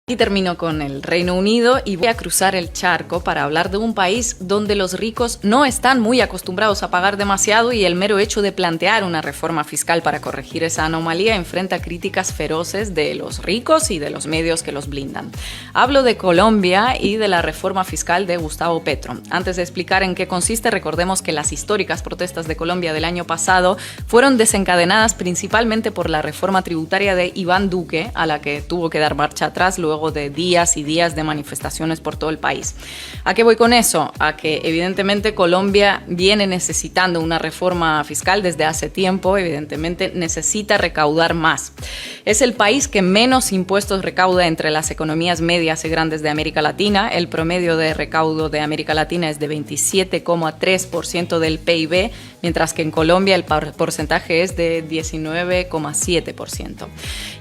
Y termino con el Reino Unido y voy a cruzar el charco para hablar de un país donde los ricos no están muy acostumbrados a pagar demasiado y el mero hecho de plantear una reforma fiscal para corregir esa anomalía enfrenta críticas feroces de los ricos y de los medios que los blindan. Hablo de Colombia y de la reforma fiscal de Gustavo Petro. Antes de explicar en qué consiste, recordemos que las históricas protestas de Colombia del año pasado fueron desencadenadas principalmente por la reforma tributaria de Iván Duque, a la que tuvo que dar marcha atrás luego de días y días de manifestaciones por todo el país. ¿A qué voy con eso? A que evidentemente Colombia viene necesitando una reforma fiscal desde hace tiempo, evidentemente necesita recaudar más. Es el país que menos impuestos recauda entre las economías medias y grandes de América Latina. El promedio de recaudo de América Latina es de 27,3% del PIB, mientras que en Colombia el porcentaje es de 19,7%.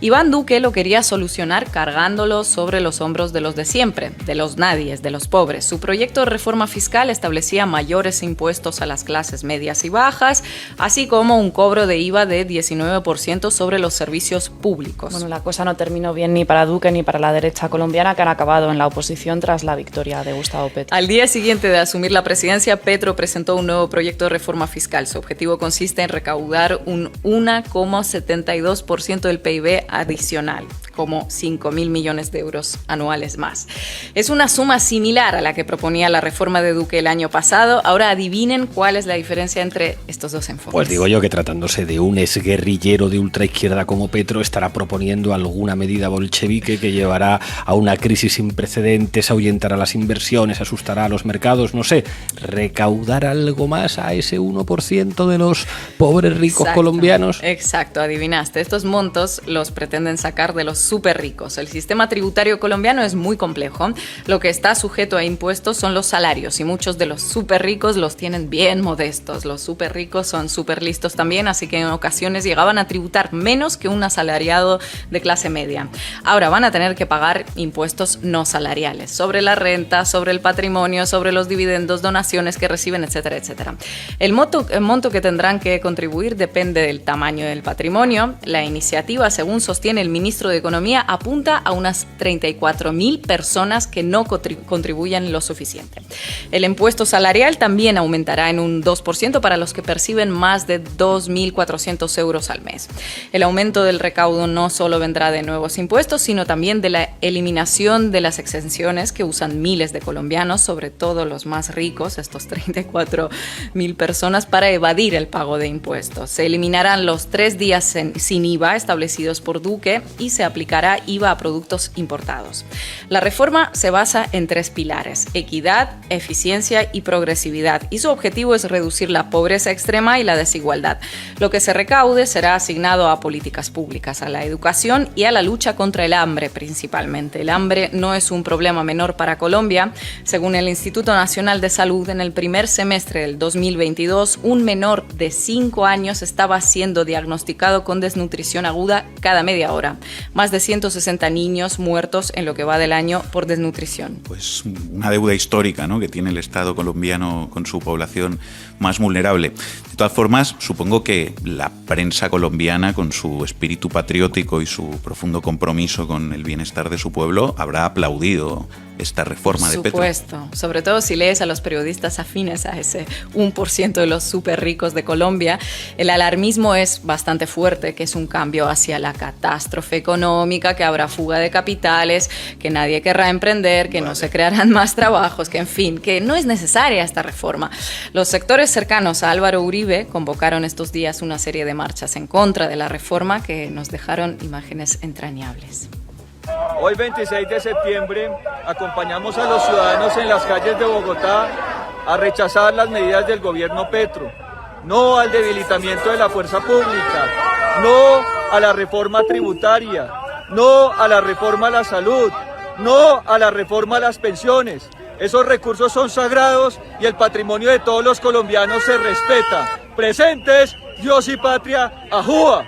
Iván Duque lo quería solucionar cargándolo sobre los hombros de los de siempre, de los nadies, de los pobres. Su proyecto de reforma fiscal establecía mayores impuestos a las clases medias y bajas, así como un cobro de IVA de 19% sobre los servicios públicos. Bueno, la cosa no terminó bien ni para Duque ni para la derecha colombiana, que han acabado en la oposición tras la victoria de Gustavo Petro. Al día siguiente de asumir la presidencia, Petro presentó un nuevo proyecto de reforma fiscal. Su objetivo consiste en recaudar un 1,72% del PIB adicional, como 5.000 millones de euros anuales más. Es una suma similar a la que proponía la reforma de Duque el año pasado. Ahora adivinen cuál es la diferencia entre estos dos enfoques. Pues digo yo que tratándose de un exguerrillero de ultraizquierda como Petro, estará proponiendo alguna medida bolchevique que llevará a una crisis sin precedentes, ahuyentará las inversiones, asustará a los mercados, no sé, recaudar algo más a ese 1% de los pobres ricos colombianos. Exacto, adivinaste. Estos montos los pretenden sacar de los súper ricos. El sistema tributario colombiano es muy complejo. Lo que está sujeto a impuestos son los salarios y muchos de los súper ricos los tienen bien modestos. Los súper ricos son súper listos también, así que en ocasiones llegaban a tributar menos que un asalariado de clase media. Ahora van a tener que pagar impuestos no salariales sobre la renta, sobre el patrimonio, sobre los dividendos, donaciones que reciben, etcétera, etcétera. El monto que tendrán que contribuir depende del tamaño del patrimonio. La iniciativa, según sostiene el ministro de Economía, apunta a unas 34.000 personas que no contribuyan lo suficiente. El impuesto salarial también aumentará en un 2% para los que perciben más de 2.400 euros al mes. El aumento del recaudo no solo vendrá de nuevos impuestos, sino también de la eliminación de las exenciones que usan miles de colombianos, sobre todo los más ricos, estos 34.000 personas, para evadir el pago de impuestos. Se eliminarán los 3 días sin IVA establecidos por Duque y se aplicará IVA a productos importados. La reforma se basa en 3 pilares: equidad, eficiencia y progresividad, y su objetivo es reducir la pobreza extrema y la desigualdad. Lo que se recaude será asignado a políticas públicas, a la educación y a la lucha contra el hambre principalmente. El hambre no es un problema menor para Colombia. Según el Instituto Nacional de Salud, en el primer semestre del 2022, un menor de 5 años estaba siendo diagnosticado con desnutrición aguda cada media hora. Más de 160 niños muertos en lo que va del año por desnutrición. Pues una deuda histórica, ¿no?, que tiene el Estado colombiano con su población más vulnerable. De todas formas, supongo que la prensa colombiana, con su espíritu patriótico y su profundo compromiso con el bienestar de su pueblo, habrá aplaudido esta reforma de Petro. Por supuesto, sobre todo si lees a los periodistas afines a ese 1% de los súper ricos de Colombia. El alarmismo es bastante fuerte, que es un cambio hacia la catástrofe económica, que habrá fuga de capitales, que nadie querrá emprender, que no se crearán más trabajos, que en fin, que no es necesaria esta reforma. Los sectores cercanos a Álvaro Uribe convocaron estos días una serie de marchas en contra de la reforma que nos dejaron imágenes entrañables. Hoy 26 de septiembre acompañamos a los ciudadanos en las calles de Bogotá a rechazar las medidas del gobierno Petro. No al debilitamiento de la fuerza pública, no a la reforma tributaria, no a la reforma a la salud, no a la reforma a las pensiones. Esos recursos son sagrados y el patrimonio de todos los colombianos se respeta. Presentes, Dios y patria, ¡ajúa!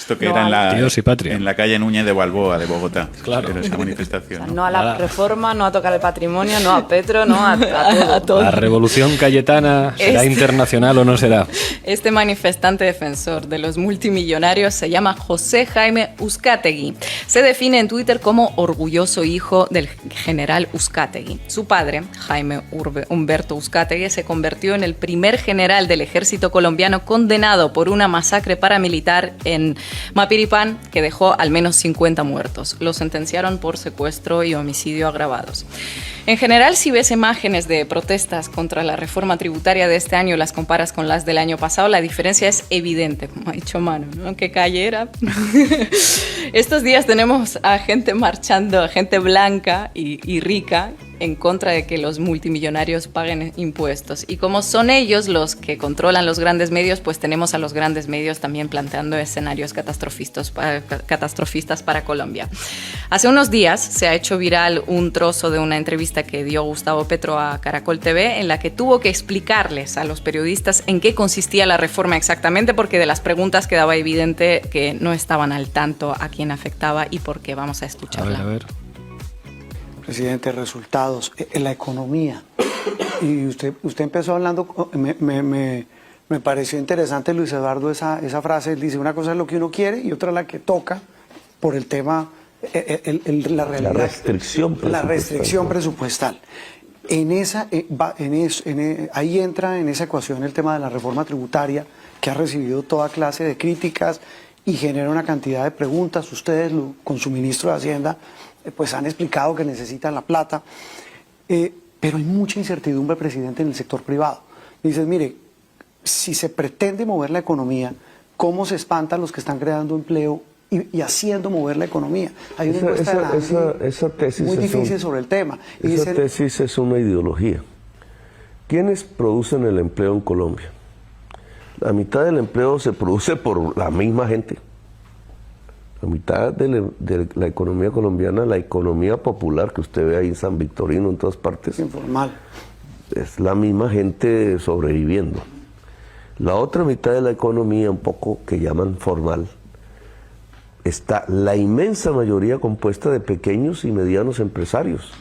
Esto que No era Dios y patria. en la calle Núñez de Balboa de Bogotá. Claro. Era esa O manifestación. sea, ¿no? no a la Nada. reforma, no a tocar el patrimonio, no a Petro, no a todo. ¿La revolución cayetana será internacional o no será? Este manifestante defensor de los multimillonarios se llama José Jaime Uzcategui. Se define en Twitter como orgulloso hijo del general Uzcategui. Su padre, Jaime Humberto Uzcategui, se convirtió en el primer general del ejército colombiano condenado por una masacre paramilitar en Mapiripán que dejó al menos 50 muertos. Lo sentenciaron por secuestro y homicidio agravados. En general, si ves imágenes de protestas contra la reforma tributaria de este año y las comparas con las del año pasado, la diferencia es evidente, como ha dicho Manu, ¿no? ¿Qué calle era? Estos días tenemos a gente marchando, a gente blanca y rica, en contra de que los multimillonarios paguen impuestos. Y como son ellos los que controlan los grandes medios, pues tenemos a los grandes medios también planteando escenarios catastrofistas para Colombia. Hace unos días se ha hecho viral un trozo de una entrevista que dio Gustavo Petro a Caracol TV, en la que tuvo que explicarles a los periodistas en qué consistía la reforma exactamente, porque de las preguntas quedaba evidente que no estaban al tanto a quién afectaba y por qué. Vamos a escucharla. A ver. Presidente, resultados en la economía. Y usted empezó hablando, me pareció interesante, Luis Eduardo, esa frase. Él dice, una cosa es lo que uno quiere y otra la que toca por el tema, la realidad. La restricción presupuestal. Ahí entra en esa ecuación el tema de la reforma tributaria, que ha recibido toda clase de críticas y genera una cantidad de preguntas. Ustedes, con su ministro de Hacienda, pues han explicado que necesitan la plata, pero hay mucha incertidumbre, presidente, en el sector privado. Dices, mire, si se pretende mover la economía, ¿cómo se espantan los que están creando empleo y haciendo mover la economía? Hay una encuesta esa tesis muy difícil sobre el tema. Esa tesis es una ideología. ¿Quiénes producen el empleo en Colombia? La mitad del empleo se produce por la misma gente. La mitad de la economía colombiana, la economía popular que usted ve ahí en San Victorino, en todas partes, informal, es la misma gente sobreviviendo. La otra mitad de la economía, un poco que llaman formal, está la inmensa mayoría compuesta de pequeños y medianos empresarios,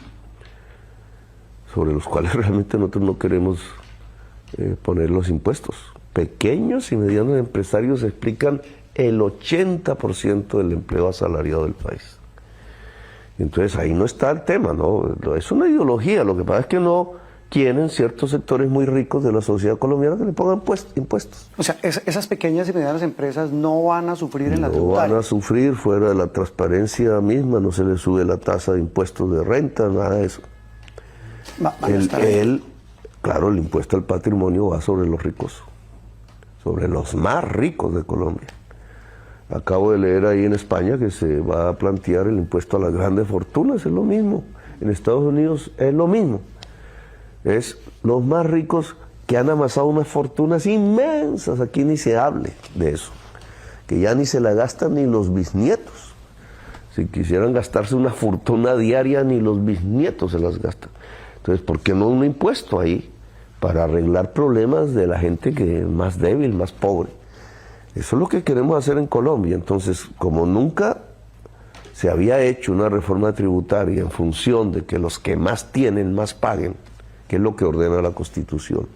sobre los cuales realmente nosotros no queremos poner los impuestos. Pequeños y medianos empresarios explican el 80% del empleo asalariado del país. Entonces ahí no está el tema, ¿no? Es una ideología, lo que pasa es que no quieren ciertos sectores muy ricos de la sociedad colombiana que le pongan impuestos. O sea, esas pequeñas y medianas empresas no van a sufrir en la tributaria. No van a sufrir fuera de la transparencia misma, no se les sube la tasa de impuestos de renta, nada de eso. Claro, el impuesto al patrimonio va sobre los ricos, sobre los más ricos de Colombia. Acabo de leer ahí en España que se va a plantear el impuesto a las grandes fortunas, es lo mismo. En Estados Unidos es lo mismo. Es los más ricos que han amasado unas fortunas inmensas, aquí ni se hable de eso, que ya ni se la gastan ni los bisnietos. Si quisieran gastarse una fortuna diaria, ni los bisnietos se las gastan. Entonces, ¿por qué no un impuesto ahí para arreglar problemas de la gente que es más débil, más pobre? Eso es lo que queremos hacer en Colombia. Entonces, como nunca se había hecho una reforma tributaria en función de que los que más tienen, más paguen, que es lo que ordena la Constitución,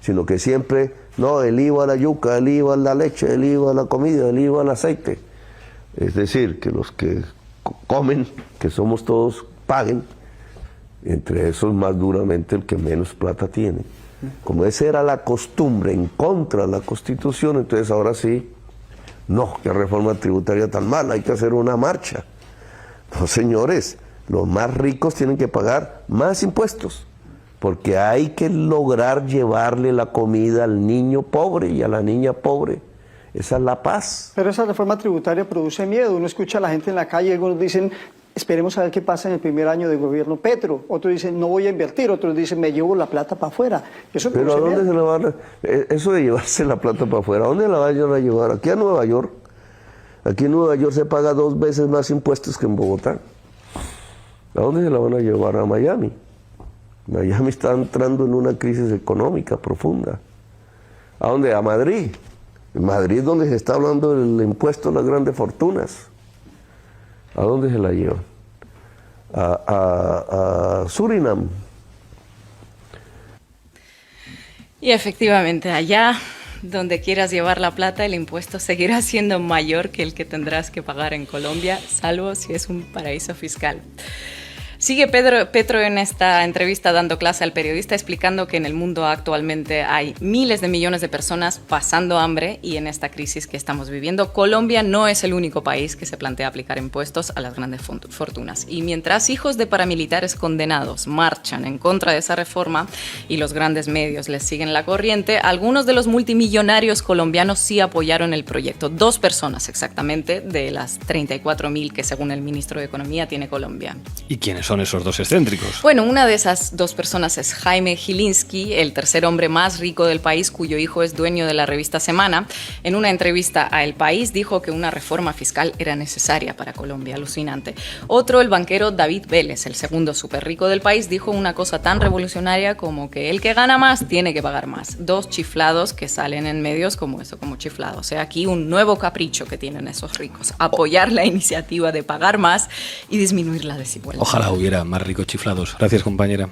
sino que siempre, no, el IVA a la yuca, el IVA a la leche, el IVA a la comida, el IVA al aceite. Es decir, que los que comen, que somos todos, paguen, entre esos más duramente el que menos plata tiene. Como esa era la costumbre en contra de la Constitución, entonces ahora sí, no, qué reforma tributaria tan mala, hay que hacer una marcha. No, señores, los más ricos tienen que pagar más impuestos, porque hay que lograr llevarle la comida al niño pobre y a la niña pobre. Esa es la paz. Pero esa reforma tributaria produce miedo. Uno escucha a la gente en la calle, algunos dicen, esperemos a ver qué pasa en el primer año del gobierno Petro. Otros dicen, no voy a invertir. Otros dicen, me llevo la plata para afuera. Eso pero ¿a dónde se la van a...? Eso de llevarse la plata para afuera, ¿a dónde la vayan a llevar? Aquí a Nueva York. Aquí en Nueva York se paga 2 veces más impuestos que en Bogotá. ¿A dónde se la van a llevar? A Miami. Miami está entrando en una crisis económica profunda. ¿A dónde? A Madrid. En Madrid, donde se está hablando del impuesto a las grandes fortunas, ¿a dónde se la llevan? A Surinam. Y efectivamente, allá donde quieras llevar la plata, el impuesto seguirá siendo mayor que el que tendrás que pagar en Colombia, salvo si es un paraíso fiscal. Sigue Petro en esta entrevista dando clase al periodista explicando que en el mundo actualmente hay miles de millones de personas pasando hambre y en esta crisis que estamos viviendo, Colombia no es el único país que se plantea aplicar impuestos a las grandes fortunas. Y mientras hijos de paramilitares condenados marchan en contra de esa reforma y los grandes medios les siguen la corriente, algunos de los multimillonarios colombianos sí apoyaron el proyecto. 2 personas exactamente de las 34.000 que según el ministro de Economía tiene Colombia. ¿Y quiénes son esos 2 excéntricos? Bueno, una de esas 2 personas es Jaime Gilinski, el tercer hombre más rico del país, cuyo hijo es dueño de la revista Semana. En una entrevista a El País dijo que una reforma fiscal era necesaria para Colombia. Alucinante. Otro, el banquero David Vélez, el segundo súper rico del país, dijo una cosa tan revolucionaria como que el que gana más tiene que pagar más. 2 chiflados que salen en medios como eso, como chiflados. O sea, aquí un nuevo capricho que tienen esos ricos. Apoyar la iniciativa de pagar más y disminuir la desigualdad. Ojalá hubiera más ricos chiflados. Gracias, compañera.